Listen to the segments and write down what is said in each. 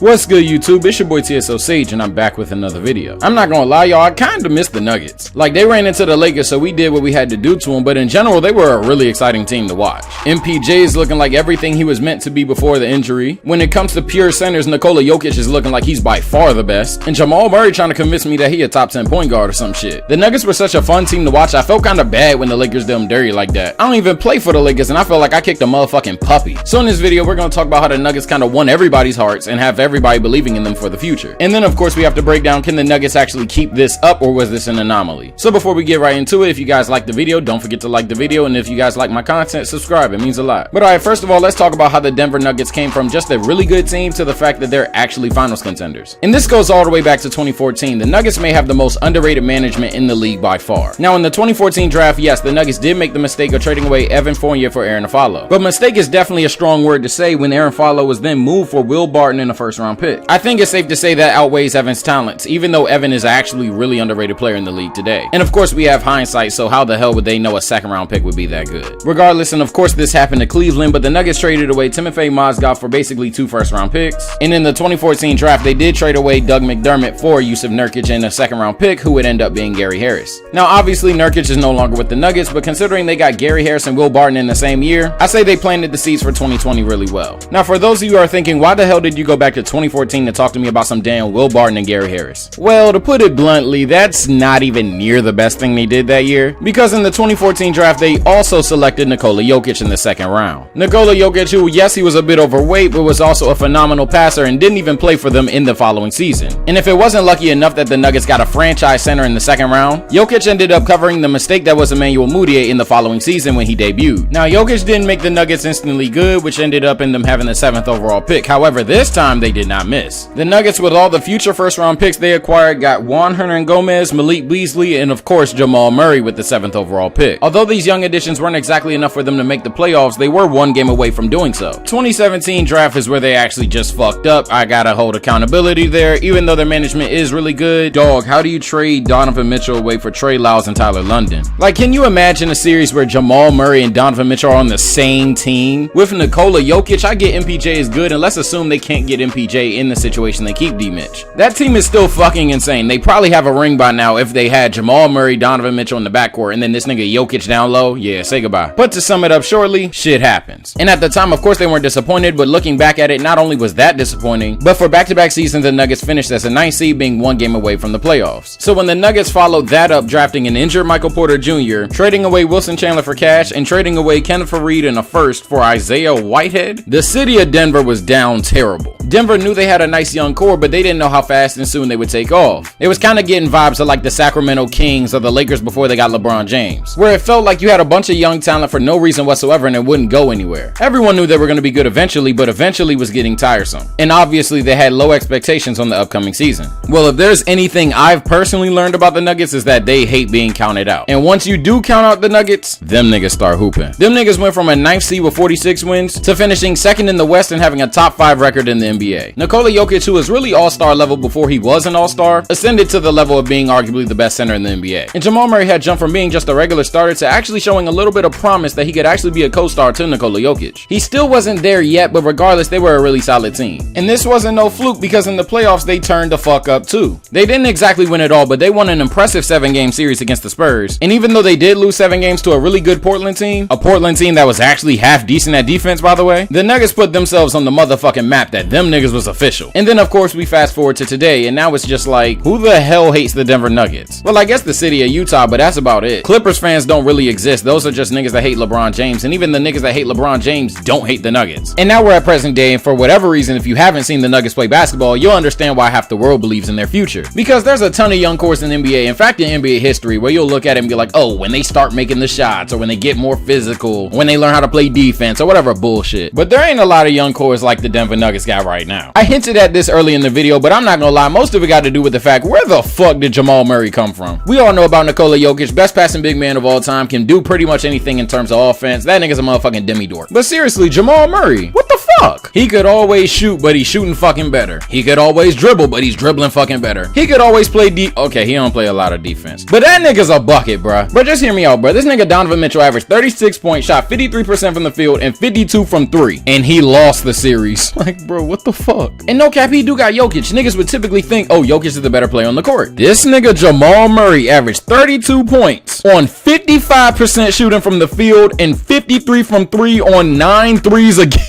What's good, YouTube? It's your boy TSO Sage, and I'm back with another video. I'm not gonna lie, y'all, I kinda missed the Nuggets. Like, they ran into the Lakers, so we did what we had to do to them, but in general, they were a really exciting team to watch. MPJ is looking like everything he was meant to be before the injury. When it comes to pure centers, Nikola Jokic is looking like he's by far the best, and Jamal Murray trying to convince me that he a top 10 point guard or some shit. The Nuggets were such a fun team to watch, I felt kinda bad when the Lakers did them dirty like that. I don't even play for the Lakers, and I felt like I kicked a motherfucking puppy. So in this video, we're gonna talk about how the Nuggets kinda won everybody's hearts and have everybody believing in them for the future. And then of course we have to break down, can the Nuggets actually keep this up, or was this an anomaly? So before we get right into it, if you guys like the video, don't forget to like the video, and if you guys like my content, subscribe, it means a lot. But alright, first of all, let's talk about how the Denver Nuggets came from just a really good team to the fact that they're actually finals contenders. And this goes all the way back to 2014. The Nuggets may have the most underrated management in the league by far. Now in the 2014 draft, yes, the Nuggets did make the mistake of trading away Evan Fournier for Aaron Aflalo. But mistake is definitely a strong word to say when Aaron Aflalo was then moved for Will Barton in a first round pick. I think it's safe to say that outweighs Evan's talents, even though Evan is actually a really underrated player in the league today. And of course we have hindsight, so how the hell would they know a second round pick would be that good? Regardless, and of course this happened to Cleveland, but the Nuggets traded away Timofey Mozgov for basically 2 first round picks. And in the 2014 draft, they did trade away Doug McDermott for Yusuf Nurkic and a second round pick who would end up being Gary Harris. Now obviously Nurkic is no longer with the Nuggets, but considering they got Gary Harris and Will Barton in the same year, I say they planted the seeds for 2020 really well. Now for those of you who are thinking, why the hell did you go back to 2014 to talk to me about some damn Will Barton and Gary Harris? Well, to put it bluntly, that's not even near the best thing they did that year, because in the 2014 draft they also selected Nikola Jokic in the second round. Nikola Jokic, who yes, he was a bit overweight, but was also a phenomenal passer and didn't even play for them in the following season. And if it wasn't lucky enough that the Nuggets got a franchise center in the second round, Jokic ended up covering the mistake that was Emmanuel Mudiay in the following season when he debuted. Now Jokic didn't make the Nuggets instantly good, which ended up in them having the 7th overall pick. However, this time they did not miss. The Nuggets, with all the future first round picks they acquired, got Juan Hernangomez, Malik Beasley, and of course Jamal Murray with the 7th overall pick. Although these young additions weren't exactly enough for them to make the playoffs, they were one game away from doing so. 2017 draft is where they actually just fucked up. I gotta hold accountability there, even though their management is really good. Dog, how do you trade Donovan Mitchell away for Trey Lyles and Tyler London? Like, can you imagine a series where Jamal Murray and Donovan Mitchell are on the same team? With Nikola Jokic, I get MPJ is good, and let's assume they can't get MPJ in the situation they keep D-Mitch. That team is still fucking insane. They probably have a ring by now if they had Jamal Murray, Donovan Mitchell in the backcourt, and then this nigga Jokic down low. Yeah, say goodbye. But to sum it up shortly, shit happens. And at the time, of course, they weren't disappointed, but looking back at it, not only was that disappointing, but for back-to-back seasons, the Nuggets finished as a 9th seed, being one game away from the playoffs. So when the Nuggets followed that up, drafting an injured Michael Porter Jr., trading away Wilson Chandler for cash, and trading away Kenneth Faried in a first for Isaiah Whitehead, the city of Denver was down terrible. Denver knew they had a nice young core, but they didn't know how fast and soon they would take off. It was kind of getting vibes of like the Sacramento Kings or the Lakers before they got LeBron James, where it felt like you had a bunch of young talent for no reason whatsoever and it wouldn't go anywhere. Everyone knew they were going to be good eventually, but eventually was getting tiresome. And obviously they had low expectations on the upcoming season. Well, if there's anything I've personally learned about the Nuggets, is that they hate being counted out. And once you do count out the Nuggets, them niggas start hooping. Them niggas went from a 9th seed with 46 wins to finishing 2nd in the West and having a top 5 record in the NBA. Nikola Jokic, who was really all-star level before he was an all-star, ascended to the level of being arguably the best center in the NBA. And Jamal Murray had jumped from being just a regular starter to actually showing a little bit of promise that he could actually be a co-star to Nikola Jokic. He still wasn't there yet, but regardless, they were a really solid team. And this wasn't no fluke, because in the playoffs, they turned the fuck up too. They didn't exactly win it all, but they won an impressive 7-game series against the Spurs. And even though they did lose 7 games to a really good Portland team, a Portland team that was actually half decent at defense, by the way, the Nuggets put themselves on the motherfucking map that them niggas was official. And then of course we fast forward to today, and now it's just like, who the hell hates the Denver Nuggets? Well, I guess the city of Utah, but that's about it. Clippers fans don't really exist. Those are just niggas that hate LeBron James, and even the niggas that hate LeBron James don't hate the Nuggets. And now we're at present day, and for whatever reason, if you haven't seen the Nuggets play basketball, you'll understand why half the world believes in their future. Because there's a ton of young cores in the NBA, in fact in NBA history, where you'll look at it and be like, oh, when they start making the shots, or when they get more physical, when they learn how to play defense, or whatever bullshit. But there ain't a lot of young cores like the Denver Nuggets got right now. I hinted at this early in the video, but I'm not gonna lie, most of it got to do with the fact, where the fuck did Jamal Murray come from? We all know about Nikola Jokic, best passing big man of all time, can do pretty much anything in terms of offense. That nigga's a motherfucking demi-dork. But seriously, Jamal Murray, what the fuck? He could always shoot, but he's shooting fucking better. He could always dribble, but he's dribbling fucking better. He could always play okay, he don't play a lot of defense, but that nigga's a bucket, bruh. Bro, just hear me out, bro. This nigga Donovan Mitchell averaged 36 points, shot 53% from the field, and 52 from 3, and he lost the series. Like, bro, what the fuck? And no cap, he do got Jokic. Niggas would typically think, oh, Jokic is the better player on the court. This nigga Jamal Murray averaged 32 points on 55% shooting from the field and 53 from 3 on 9 threes a game.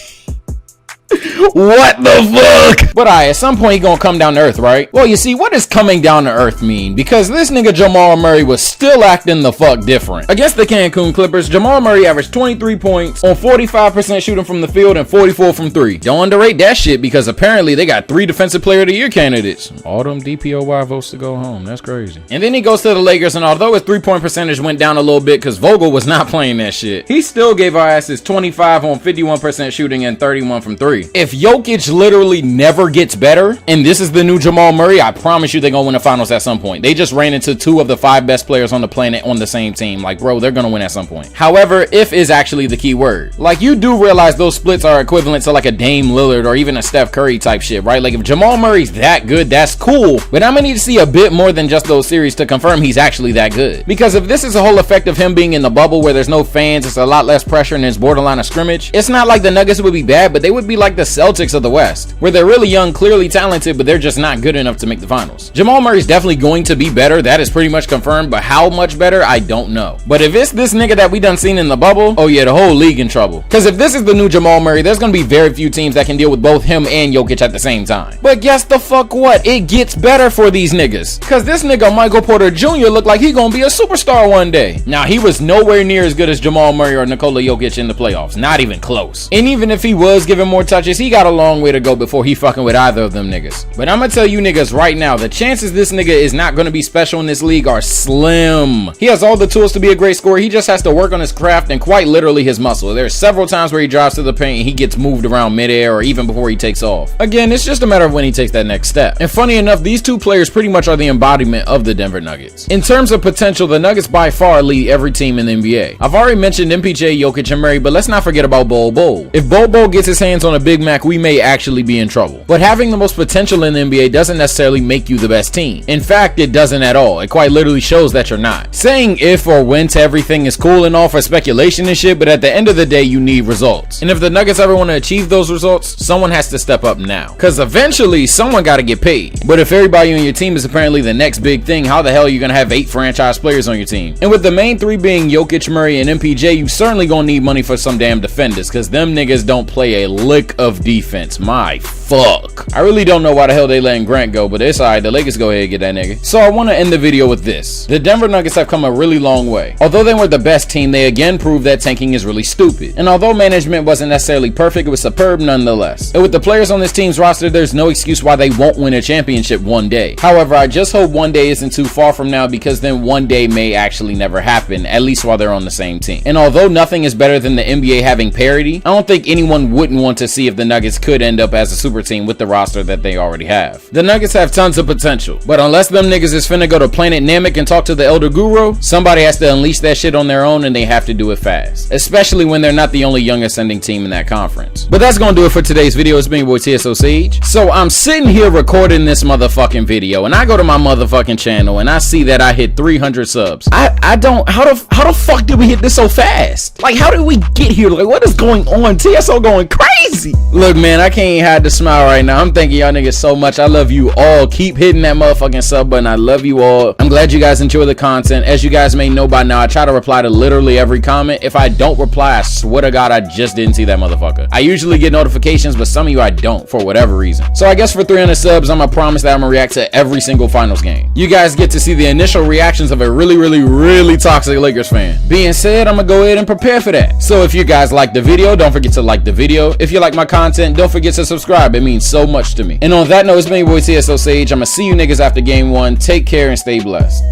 What the fuck? But at some point he gonna come down to earth, right? Well, you see, what does coming down to earth mean? Because this nigga Jamal Murray was still acting the fuck different. Against the Cancun Clippers, Jamal Murray averaged 23 points on 45% shooting from the field and 44 from 3. Don't underrate that shit, because apparently they got 3 Defensive Player of the Year candidates. All them DPOY votes to go home. That's crazy. And then he goes to the Lakers, and although his 3-point percentage went down a little bit because Vogel was not playing that shit, he still gave our asses 25 on 51% shooting and 31 from 3. If Jokic literally never gets better, and this is the new Jamal Murray, I promise you they're gonna win the finals at some point. They just ran into 2 of the 5 best players on the planet on the same team. Like, bro, they're gonna win at some point. However, if is actually the key word. Like, you do realize those splits are equivalent to like a Dame Lillard or even a Steph Curry type shit, right? Like, if Jamal Murray's that good, that's cool, but I'm gonna need to see a bit more than just those series to confirm he's actually that good. Because if this is a whole effect of him being in the bubble where there's no fans, it's a lot less pressure and it's borderline a scrimmage, it's not like the Nuggets would be bad, but they would be like the Celtics of the West, where they're really young, clearly talented, but they're just not good enough to make the finals. Jamal Murray's definitely going to be better. That is pretty much confirmed, but how much better, I don't know. But if it's this nigga that we done seen in the bubble, oh yeah, the whole league in trouble. Because if this is the new Jamal Murray, there's gonna be very few teams that can deal with both him and Jokic at the same time. But guess the fuck what? It gets better for these niggas. Because this nigga Michael Porter Jr. looked like he gonna be a superstar one day. Now, he was nowhere near as good as Jamal Murray or Nikola Jokic in the playoffs. Not even close. And even if he was given more touches, he got a long way to go before he fucking with either of them niggas. But I'm gonna tell you niggas right now, the chances this nigga is not gonna be special in this league are slim. He has all the tools to be a great scorer. He just has to work on his craft and quite literally his muscle. There's several times where he drives to the paint and he gets moved around midair or even before he takes off. Again, it's just a matter of when he takes that next step. And funny enough, these 2 players pretty much are the embodiment of the Denver Nuggets. In terms of potential, the Nuggets by far lead every team in the NBA. I've already mentioned MPJ, Jokic, and Murray, but let's not forget about Bol Bol. If Bol Bol gets his hands on a Big Mac, we may actually be in trouble. But having the most potential in the NBA doesn't necessarily make you the best team. In fact, it doesn't at all. It quite literally shows that you're not. Saying if or when to everything is cool and all for speculation and shit, but at the end of the day, you need results. And if the Nuggets ever want to achieve those results, someone has to step up now. Because eventually, someone got to get paid. But if everybody on your team is apparently the next big thing, how the hell are you going to have 8 franchise players on your team? And with the main 3 being Jokic, Murray, and MPJ, you certainly gonna need money for some damn defenders, because them niggas don't play a lick of defense. My fuck. I really don't know why the hell they letting Grant go, but it's alright. The Lakers go ahead and get that nigga. So I want to end the video with this. The Denver Nuggets have come a really long way. Although they weren't the best team, they again proved that tanking is really stupid. And although management wasn't necessarily perfect, it was superb nonetheless. And with the players on this team's roster, there's no excuse why they won't win a championship one day. However, I just hope one day isn't too far from now, because then one day may actually never happen, at least while they're on the same team. And although nothing is better than the NBA having parity, I don't think anyone wouldn't want to see if the Nuggets could end up as a super team with the roster that they already have. The Nuggets have tons of potential, but unless them niggas is finna go to Planet Namek and talk to the Elder Guru, somebody has to unleash that shit on their own, and they have to do it fast. Especially when they're not the only young ascending team in that conference. But that's gonna do it for today's video. It's been your boy TSO Sage. So I'm sitting here recording this motherfucking video, and I go to my motherfucking channel and I see that I hit 300 subs. I don't, how the fuck did we hit this so fast? Like, how did we get here? Like, what is going on? TSO going crazy. Look, man, I can't even hide the smile right now. I'm thanking y'all niggas so much. I love you all. Keep hitting that motherfucking sub button. I love you all. I'm glad you guys enjoy the content. As you guys may know by now, I try to reply to literally every comment. If I don't reply, I swear to God, I just didn't see that motherfucker. I usually get notifications, but some of you I don't for whatever reason. So I guess for 300 subs, I'm gonna promise that I'm gonna react to every single finals game. You guys get to see the initial reactions of a really toxic Lakers fan. Being said, I'm gonna go ahead and prepare for that. So if you guys like the video, don't forget to like the video. If you like my content, don't forget to subscribe. It means so much to me. And on that note, it's been your boy TSO Sage. I'm gonna see you niggas after game 1. Take care and stay blessed.